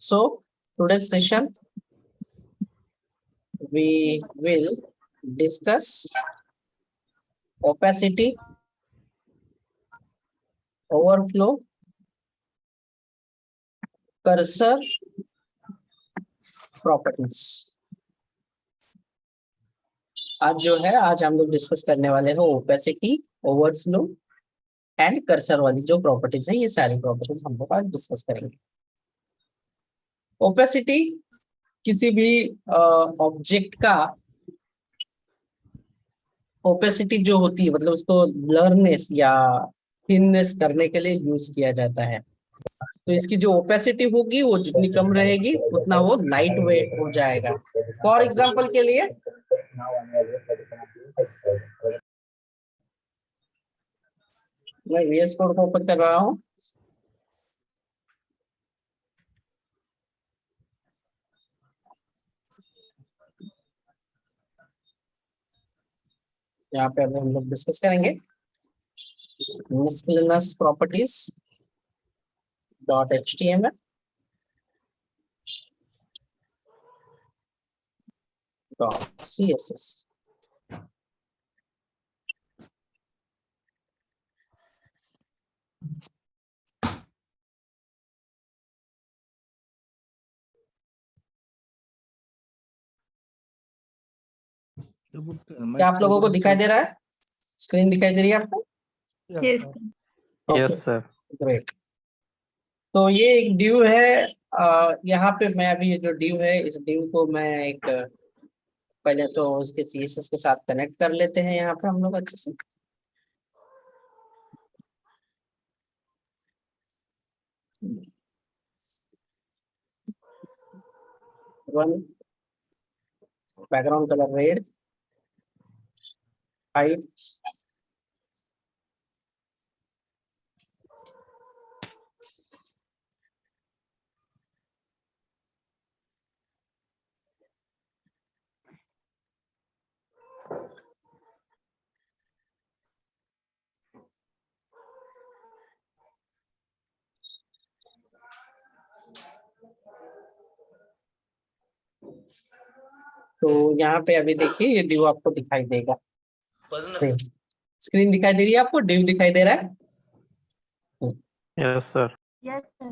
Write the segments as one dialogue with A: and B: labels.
A: So today's session we will discuss opacity, overflow, cursor properties. आज हम लोग discuss करने वाले हैं ओपेसिटी, ओवरफ्लो एंड कर्सर वाली जो प्रॉपर्टीज है, ये सारी प्रॉपर्टीज हम लोग आज डिस्कस करेंगे। ओपेसिटी किसी भी ऑब्जेक्ट का ओपेसिटी जो होती है, मतलब उसको ब्लरनेस या थिननेस करने के लिए यूज किया जाता है। तो इसकी जो ओपेसिटी होगी वो जितनी कम रहेगी उतना वो लाइट वेट हो जाएगा। फॉर एग्जांपल के लिए मैं VS कोड को ओपन कर रहा हूँ। यहाँ पे अभी हम लोग डिस्कस करेंगे miscellaneous properties .html .css। क्या आप लोगों को दिखाई दे रहा है? स्क्रीन दिखाई दे रही है आपको?
B: Yes sir.
A: ग्रेट। तो ये एक ड्यू है। यहाँ पे मैं अभी ये जो ड्यू है, इस ड्यू को मैं एक पहले तो उसके CSS के साथ कनेक्ट कर लेते हैं। यहाँ पे हम लोग अच्छे से बैकग्राउंड कलर रेड, हाइट तो यहाँ पे अभी देखिए ये ड्यू आपको दिखाई देगा। स्क्रीन दिखाई दे रही है आपको? ड्यू दिखाई दे रहा है?
B: Yes sir.
C: Yes sir.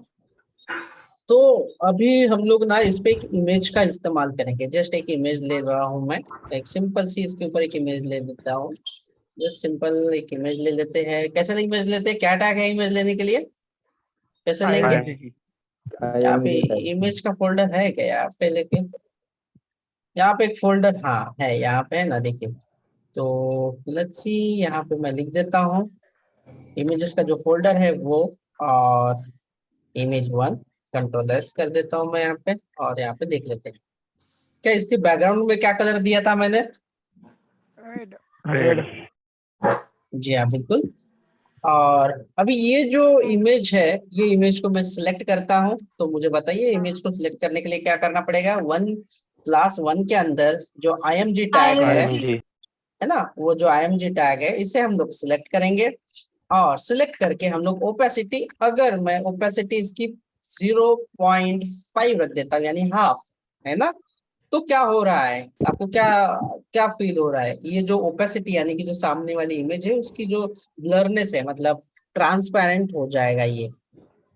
A: तो अभी हम लोग ना इस पे एक इमेज का इस्तेमाल करेंगे। जस्ट एक इमेज ले रहा हूँ मैं, एक सिंपल सी इसके ऊपर एक इमेज ले लेता हूँ। जस्ट सिंपल एक इमेज ले लेते हैं। कैसे इमेज लेते हैं? क्या टैग है इमेज लेने के लिए? कैसे लेंगे? यहाँ पे इमेज का फोल्डर है क्या यहाँ पे? लेके यहाँ पे एक फोल्डर, हाँ है, यहाँ पे है ना, देखिए। तो लेट्स सी, यहाँ पे मैं लिख देता हूँ इमेजेस का जो फोल्डर है वो, और image1 Ctrl+S कर देता हूँ मैं यहाँ पे, और यहाँ पे देख लेते हैं क्या इसके बैकग्राउंड में क्या कलर दिया था मैंने?
B: रेड।
A: जी हाँ, बिल्कुल। और अभी ये जो इमेज है, ये इमेज को मैं सिलेक्ट करता हूँ। तो मुझे बताइए इमेज को सिलेक्ट करने के लिए क्या करना पड़ेगा? क्लास 1 के अंदर जो IMG टैग है ना, वो जो IMG टैग है इसे हम लोग सिलेक्ट करेंगे। और सिलेक्ट करके हम लोग ओपेसिटी, अगर मैं ओपेसिटी इसकी 0.5 रख देता हूँ, यानी हाफ, है ना, तो क्या हो रहा है आपको? क्या क्या फील हो रहा है? ये जो ओपेसिटी यानी कि जो सामने वाली इमेज है उसकी जो ब्लरनेस है, मतलब ट्रांसपेरेंट हो जाएगा ये।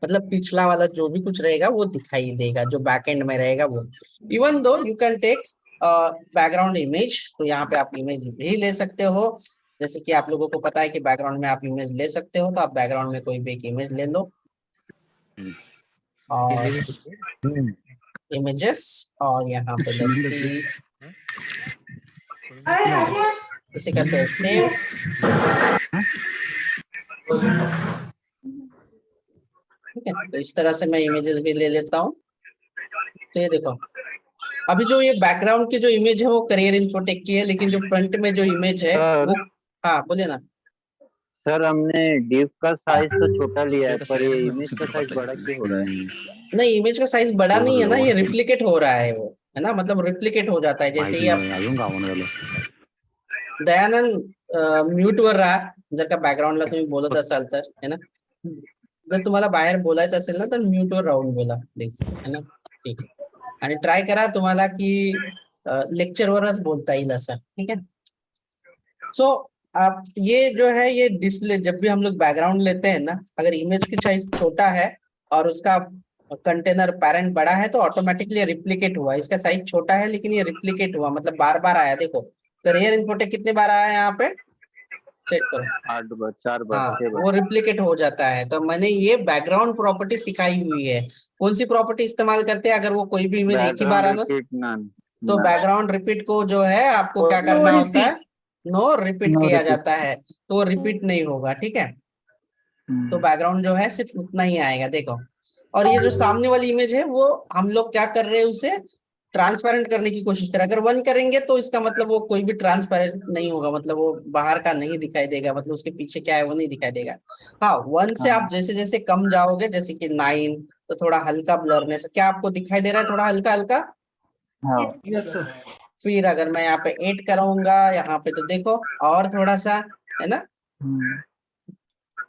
A: मतलब पिछला वाला जो भी कुछ रहेगा वो दिखाई देगा, जो बैक एंड में रहेगा वो। Even though you can tech background image, तो यहाँ पे आप इमेज भी ले सकते हो। जैसे कि आप लोगों को पता है कि बैकग्राउंड में आप इमेज ले सकते हो, तो आप बैकग्राउंड में कोई भी एक इमेज ले लो। और इमेजेस, और यहाँ पे लेट्स सी, इसे करते हैं सेव। ठीक है, तो इस तरह से मैं इमेजेस भी ले लेता हूँ। तो ये देखो, अभी जो ये बैकग्राउंड की जो इमेज है वो करियर इन्फोटेक की है, लेकिन जो फ्रंट में जो इमेज है वो, हाँ बोले ना
D: सर। हमने डिव का साइज तो छोटा लिया है, पर ये इमेज का साइज बड़ा क्यों हो रहा है?
A: नहीं, इमेज का साइज बड़ा नहीं है ना, ये रिप्लिकेट हो रहा है वो, है ना, मतलब रिप्लिकेट हो जाता है। जैसे ही आप दयानंद म्यूटवर राहा जर का बॅकग्राऊंडला तुम्ही बोलत असाल तर, है ना, जर तुम्हाला बाहेर बोलायचं असेल ना तर म्यूटवर राहून बोला प्लीज, है ना। ठीक आहे. आणि ट्राय करा तुम्हाला की लेक्चरवरच बोलता येईल असं, ठीक है. सो आप ये जो है ये डिस्प्ले, जब भी हम लोग बैकग्राउंड लेते हैं ना, अगर इमेज की साइज छोटा है और उसका कंटेनर पैरेंट बड़ा है तो ऑटोमेटिकली रिप्लिकेट हुआ. इसका साइज छोटा है लेकिन ये रिप्लिकेट हुआ, मतलब बार बार आया. देखो करियर इनपुट कितने बार आया है यहाँ पे, चेक करो.
D: 8 बार, 4 बार,
A: हाँ
D: 6 बार.
A: वो रिप्लिकेट हो जाता है. तो मैंने ये बैकग्राउंड प्रॉपर्टी सिखाई हुई है. कौन सी प्रॉपर्टी इस्तेमाल करते हैं अगर वो कोई भी इमेज एक ही बार
D: बैकग्राउंड
A: आना,
D: रिपीट नन.
A: तो बैकग्राउंड रिपीट को जो है आपको क्या करना होता है, नो रिपीट
D: नो
A: किया
D: रिपीट.
A: जाता है. तो रिपीट नहीं होगा, ठीक है. तो बैकग्राउंड जो है सिर्फ उतना ही आएगा. देखो और ये जो सामने वाली इमेज है वो हम लोग क्या कर रहे हैं, उसे ट्रांसपेरेंट करने की कोशिश करें. अगर वन करेंगे तो इसका मतलब वो कोई भी ट्रांसपेरेंट नहीं होगा, मतलब वो बाहर का नहीं दिखाई देगा, मतलब उसके पीछे क्या है वो नहीं दिखाई देगा. हाँ वन से आप जैसे जैसे कम जाओगे, जैसे कि 9, तो थोड़ा हल्का ब्लरनेस क्या आपको दिखाई दे रहा है, थोड़ा हल्का हल्का.
D: हाँ.
A: फिर अगर मैं यहाँ पे 8 करूंगा यहाँ पे तो देखो और थोड़ा सा, है ना.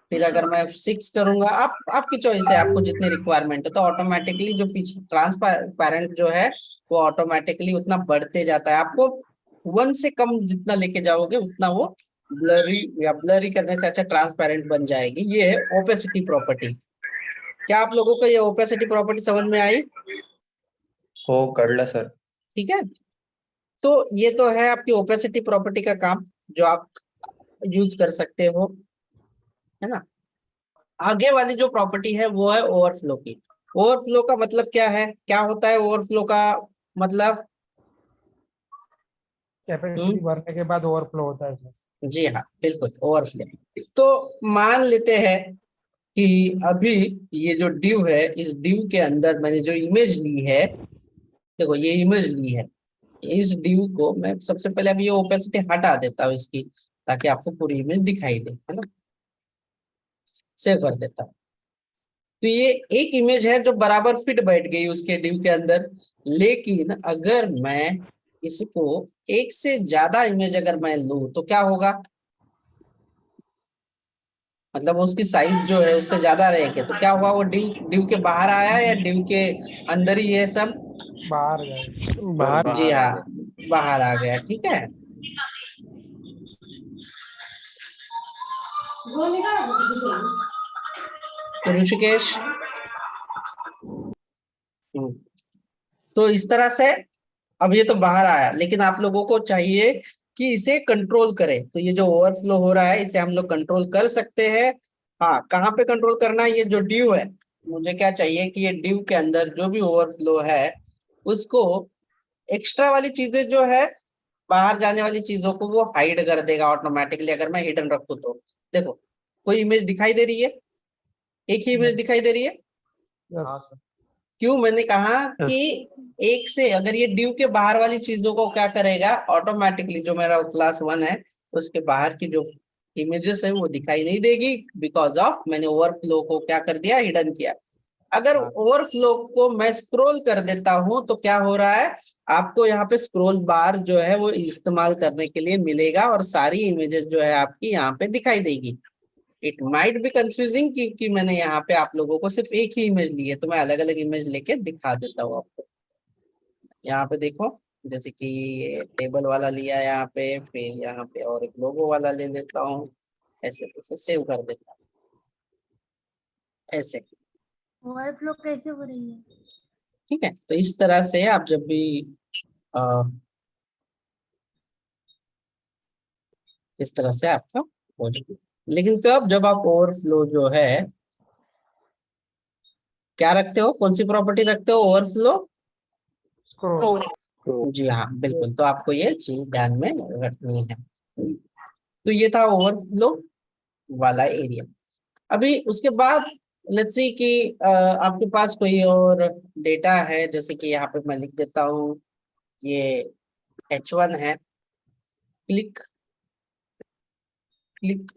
A: फिर अगर मैं 6 करूंगा, आप आपकी चॉइस है, आपको जितनी रिक्वायरमेंट है, तो ऑटोमेटिकली जो पीछे ट्रांसपेरेंट जो है वो ऑटोमेटिकली उतना बढ़ते जाता है. आपको 1 से कम जितना लेके जाओगे उतना वो ब्लरी या ब्लरी करने से अच्छा ट्रांसपेरेंट बन जाएगी. ये है ओपेसिटी प्रॉपर्टी. क्या आप लोगों को ये ओपेसिटी प्रॉपर्टी समझ में आई?
B: हो कळलं सर.
A: ठीक है. तो ये तो है आपकी ओपेसिटी प्रॉपर्टी का काम जो आप यूज कर सकते हो, है ना. आगे वाली जो प्रॉपर्टी है वो है ओवरफ्लो की. ओवरफ्लो का मतलब क्या है, क्या होता है ओवरफ्लो का मतलब?
C: कैपेसिटी भरने के बाद ओवरफ्लो होता है सर.
A: जी हाँ बिल्कुल, ओवरफ्लो. तो मान लेते हैं कि अभी ये जो ड्यू है, इस ड्यू के अंदर मैंने जो इमेज ली है, देखो ये इमेज ली है, इस ड्यू को मैं सबसे पहले अभी ये ओपेसिटी हटा देता हूँ इसकी, ताकि आपको पूरी इमेज दिखाई दे, है ना. सेव कर देता हूँ. तो ये एक इमेज है जो बराबर फिट बैठ गई उसके ड्यू के अंदर. लेकिन अगर मैं इसको एक से ज्यादा इमेज अगर मैं लूं तो क्या होगा, मतलब उसकी साइज जो है उससे ज्यादा रहेगी, तो क्या हुआ, वो ड्यू ड्यू के बाहर आया या ड्यू के अंदर ही है सब?
C: बाहर गए.
B: बाहर
A: जी
D: बाहर आ
A: हाँ
D: गया.
A: बाहर आ गया. ठीक है. तो ऋषिकेश, तो इस तरह से अब ये तो बाहर आया, लेकिन आप लोगों को चाहिए कि इसे कंट्रोल करें. तो ये जो ओवरफ्लो हो रहा है इसे हम लोग कंट्रोल कर सकते हैं. हाँ कहाँ पे कंट्रोल करना है, ये जो ड्यू है, मुझे क्या चाहिए कि ये ड्यू के अंदर जो भी ओवरफ्लो है उसको एक्स्ट्रा वाली चीजें जो है, बाहर जाने वाली चीजों को वो हाइड कर देगा ऑटोमेटिकली, अगर मैं हिडन रखूँ तो. देखो कोई इमेज दिखाई दे रही है, एक ही इमेज दिखाई दे रही है.
C: हाँ सर.
A: क्यों, मैंने कहा कि एक से अगर ये ड्यू के बाहर वाली चीजों को क्या करेगा, ऑटोमेटिकली जो मेरा क्लास 1 है उसके बाहर की जो इमेजेस है वो दिखाई नहीं देगी, बिकॉज ऑफ मैंने ओवरफ्लो को क्या कर दिया, हिडन किया. अगर ओवरफ्लो को मैं स्क्रॉल कर देता हूं तो क्या हो रहा है, आपको यहाँ पे स्क्रॉल बार जो है वो इस्तेमाल करने के लिए मिलेगा और सारी इमेजेस जो है आपकी यहाँ पे दिखाई देगी. इट माइट बी कंफ्यूजिंग क्योंकि मैंने यहाँ पे आप लोगों को सिर्फ एक ही इमेज ली है, तो मैं अलग अलग इमेज लेके दिखा देता हूँ आपको. यहाँ पे देखो, जैसे कि ये टेबल वाला लिया है यहाँ पे, फिर यहाँ पे और एक लोगो वाला ले लेता हूँ, ऐसे ऐसे सेव कर देता हूँ ऐसे.
E: ओवरफ्लो कैसे हो रही है?
A: ठीक है. तो इस तरह से आप जब भी आ, इस तरह से आपका हो जाएगा. लेकिन कब, जब आप ओवरफ्लो जो है क्या रखते हो, कौन सी प्रॉपर्टी रखते हो, ओवरफ्लो.
C: स्क्रॉल.
A: जी हाँ बिल्कुल. तो आपको ये चीज ध्यान में रखनी है. तो ये था ओवरफ्लो वाला एरिया. अभी उसके बाद लेट्स सी कि आपके पास कोई और डेटा है, जैसे कि यहाँ पे मैं लिख देता हूँ ये H1 है. Click click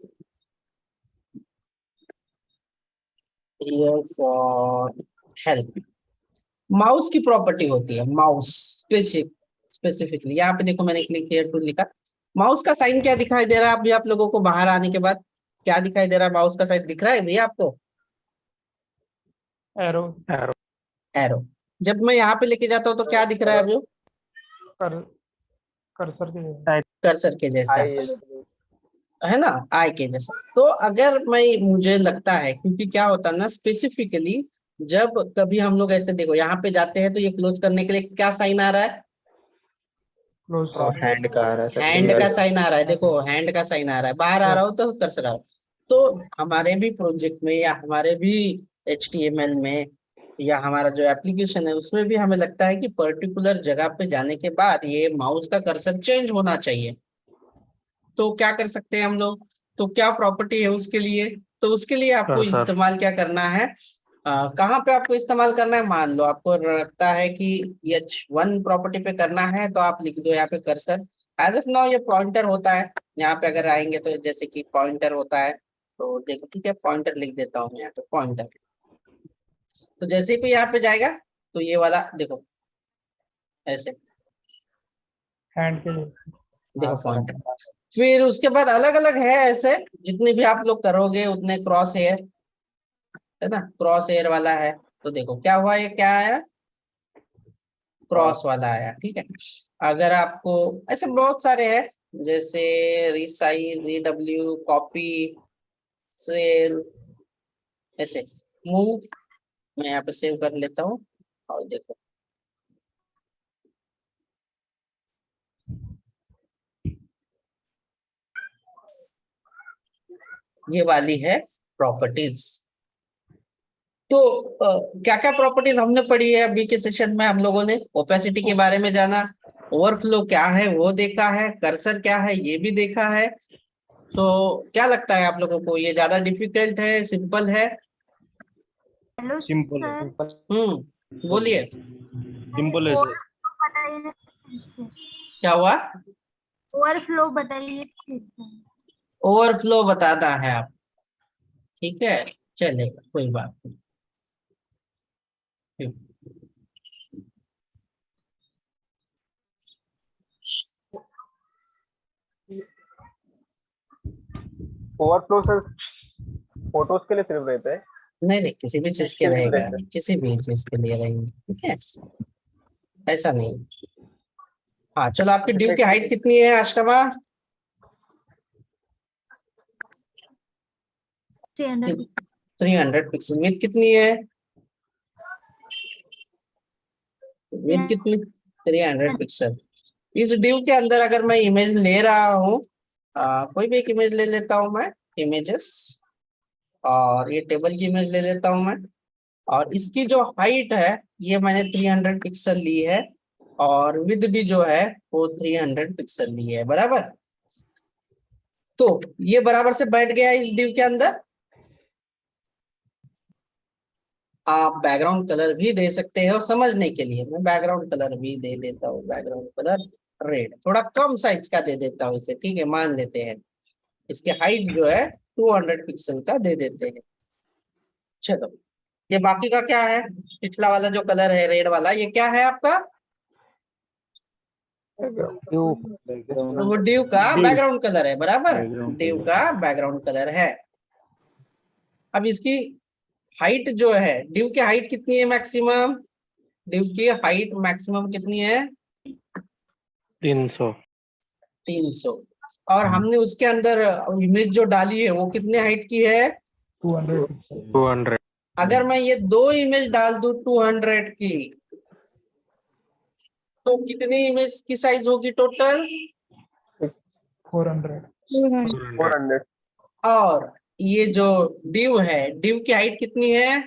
A: here for help. Mouse की प्रॉपर्टी होती है, माउस स्पेसिफिकली यहाँ पे देखो मैंने क्लिक हियर टू लिखा. माउस का साइन क्या दिखाई दे रहा है अभी आप लोगों को बाहर आने के बाद, क्या दिखाई दे रहा है, माउस का साइन दिख रहा है भैया आपको?
C: एरो.
A: एरो. जब मैं यहाँ पे लेके जाता हूँ तो क्या दिख रहा है अभी?
C: कर कर्सर के जैसे।
A: कर्सर के जैसा है ना, आई के जैसा। तो अगर मैं, मुझे लगता है, क्योंकि क्या होता है ना, स्पेसिफिकली जब कभी हम लोग ऐसे, देखो यहाँ पे जाते हैं तो ये क्लोज करने के लिए क्या साइन आ रहा है?
C: क्लोज
B: और हैंड का आ रहा है सर,
A: हैंड
B: फिंगर
A: का साइन आ रहा है, देखो हैंड का साइन आ रहा है, बाहर आ रहा हो तो कर्सर आ रहा हो। तो हमारे भी प्रोजेक्ट में या हमारे भी HTML में या हमारा जो एप्लीकेशन है उसमें भी हमें लगता है कि पर्टिकुलर जगह पे जाने के बाद ये माउस का कर्सर चेंज होना चाहिए। तो क्या कर सकते हैं हम लोग? तो क्या प्रॉपर्टी है उसके लिए? तो उसके लिए आपको इस्तेमाल क्या करना है, कहाँ पे आपको इस्तेमाल करना है? मान लो आपको लगता है कि H1 प्रॉपर्टी पे करना है तो आप लिख दो यहाँ पे कर्सर। एज ऑफ नाउ ये पॉइंटर होता है, यहाँ पे अगर आएंगे तो जैसे कि पॉइंटर होता है, तो देखो ठीक है, पॉइंटर लिख देता हूँ मैं यहाँ पे पॉइंटर। तो जैसे ही यहाँ पे जाएगा तो ये वाला देखो ऐसे,
C: हैंड के जैसे।
A: देखो पॉइंटर। फिर उसके बाद अलग अलग है ऐसे, जितने भी आप लोग करोगे उतने क्रॉस हेयर, है ना, क्रॉस हेयर वाला है। तो देखो क्या हुआ, ये क्या आया? क्रॉस वाला आया, ठीक है। अगर आपको ऐसे बहुत सारे हैं, जैसे रिसाइज, रिडब्ल्यू, कॉपी, सेल, ऐसे मूव, मैं यहाँ पे सेव कर लेता हूँ। और देखो ये वाली है प्रॉपर्टीज। तो क्या क्या प्रॉपर्टीज हमने पढ़ी है अभी के सेशन में? हम लोगों ने ओपेसिटी के बारे में जाना, ओवरफ्लो क्या है वो देखा है, कर्सर क्या है ये भी देखा है। तो क्या लगता है आप लोगों को, ये ज्यादा डिफिकल्ट है, सिंपल है?
E: हेलो
F: सिंपल है,
E: सर,
A: बोलिए
F: सिंपल है सर।
E: बताइए ना फिर से।
A: क्या हुआ?
E: ओवरफ्लो बताइए फिर से।
A: ओवरफ्लो बताना है आप, ठीक है, चलेगा, कोई बात नहीं।
G: ओवरफ्लो सर फोटोज के लिए सिर्फ रहता है।
A: नहीं नहीं, किसी भी चीज के रहेगा, किसी भी चीज के लिए रहेंगे, ठीक है, ऐसा नहीं। हाँ चलो, आपकी ड्यू की हाइट कितनी है अष्टमा?
E: 300।
A: 300 पिक्सल। विथ कितनी है? विथ कितनी? 300 पिक्सल। इस ड्यू के अंदर अगर मैं इमेज ले रहा हूँ, कोई भी एक इमेज ले लेता हूँ मैं, इमेजेस, और ये टेबल की इमेज ले लेता हूँ मैं, और इसकी जो हाइट है ये मैंने 300 पिक्सल ली है, और विद भी जो है वो 300 पिक्सल ली है, बराबर। तो ये बराबर से बैठ गया इस डिव के अंदर। आप बैकग्राउंड कलर भी दे सकते हो, समझने के लिए मैं बैकग्राउंड कलर भी दे देता हूँ, बैकग्राउंड कलर रेड, थोड़ा कम साइज का दे देता हूँ इसे, ठीक है, मान लेते हैं। इसके हाइट जो है 200 पिक्सल का दे देते हैं। चलो, ये बाकी का क्या है? पिछला वाला जो कलर है रेड वाला, ये क्या है आपका? वो डिव का बैकग्राउंड कलर है, बराबर, डिव का बैकग्राउंड कलर है। अब इसकी हाइट जो है, डिव की हाइट कितनी है मैक्सिमम? डिव की हाइट मैक्सिमम कितनी है?
H: 300।
A: 300। और हमने उसके अंदर इमेज जो डाली है वो कितने हाइट की है?
H: 200।
A: अगर मैं ये दो इमेज डाल दूं 200 की, तो कितनी इमेज की साइज होगी टोटल?
C: 400।
G: 400।
A: और ये जो डिव है, डिव की हाइट कितनी है?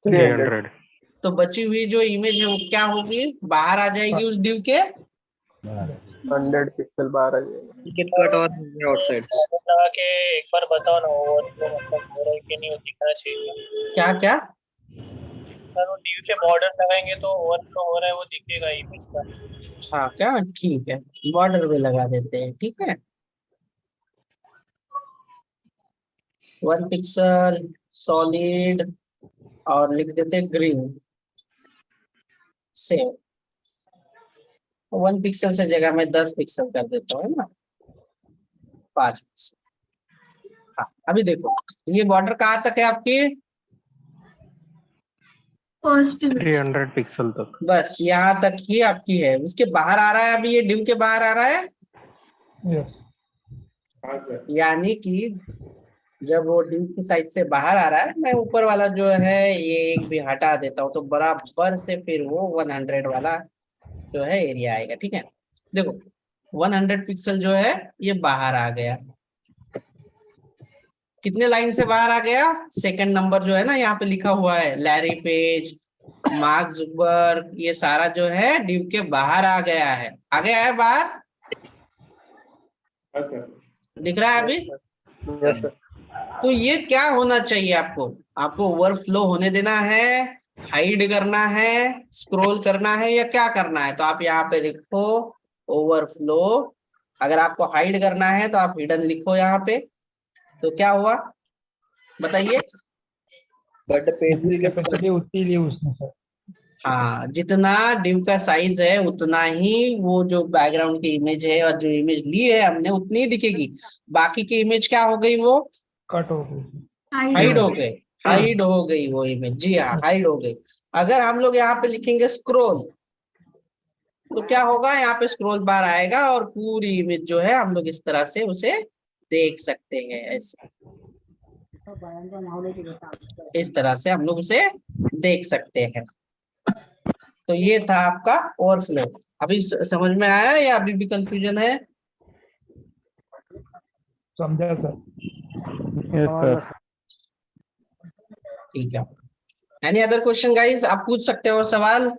H: 300।
A: तो बची हुई जो इमेज है वो क्या होगी, बाहर आ जाएगी उस डिव के?
G: 100 पिक्सल बाहर आ जाएगा।
B: टिकट कट और आउटसाइड।
I: लगा के एक बार बताओ ना, ओवरफ्लो मतलब हो रहा है कि नहीं, वो दिखना चाहिए।
A: क्या क्या?
I: सर वो ड्यू के बॉर्डर लगाएंगे तो ओवरफ्लो हो रहा है वो दिखेगा इमेज का।
A: हाँ क्या, ठीक है, बॉर्डर पे लगा देते हैं, ठीक है। 1 पिक्सल सॉलिड, और लिख देते ग्रीन, सेव। 1 पिक्सल से जगह मैं 10 पिक्सल कर देता हूँ, है ना, 5 पिक्सल। हाँ, अभी देखो ये बॉर्डर कहाँ तक है आपकी?
E: पॉजिटिव
H: 300 पिक्सल तक।
A: बस यहाँ तक ही आपकी है। उसके बाहर आ रहा है, अभी ये div के बाहर आ रहा है,
C: यस
A: यानी कि जब वो div की साइड से बाहर आ रहा है, मैं ऊपर वाला जो है ये एक भी हटा देता हूँ, तो बराबर से फिर वो 100 वाला जो है एरिया आएगा। ठीक है, देखो 100 पिक्सल जो है ये बाहर आ गया। कितने लाइन से बाहर आ गया? सेकंड नंबर जो है ना यहाँ पे लिखा हुआ है, लैरी पेज, मार्क जुकरबर्ग, ये सारा जो है div के बाहर आ गया है। आ गया है बाहर, दिख रहा है अभी?
G: Yes sir.
A: तो ये क्या होना चाहिए आपको? आपको ओवरफ्लो होने देना है, हाइड करना है, स्क्रॉल करना है, या क्या करना है? तो आप यहाँ पे लिखो ओवरफ्लो। अगर आपको हाइड करना है तो आप हिडन लिखो यहाँ पे। तो क्या हुआ बताइए?
B: But the page will get
C: capacity उतनी ली उसने सर।
A: हाँ, जितना div का साइज है उतना ही वो जो बैकग्राउंड की इमेज है और जो इमेज ली है हमने उतनी ही दिखेगी। बाकी की इमेज क्या हो गई? वो
C: कट हो गई।
A: हाइड हो गई, हाइड हो गई वो इमेज। जी हाँ, हाइड हो गई। अगर हम लोग यहाँ पे लिखेंगे स्क्रॉल, तो क्या होगा? यहाँ पे स्क्रॉल बार आएगा और पूरी इमेज जो है हम लोग इस तरह से उसे देख सकते हैं। ऐसे इस तरह से हम लोग उसे देख सकते हैं। तो ये था आपका ओवरफ्लो। अभी समझ में आया या अभी भी कंफ्यूजन है?
C: समझा सर।
H: Yes sir.
A: ठीक है, एनी अदर क्वेश्चन गाइस? आप पूछ सकते हो सवाल।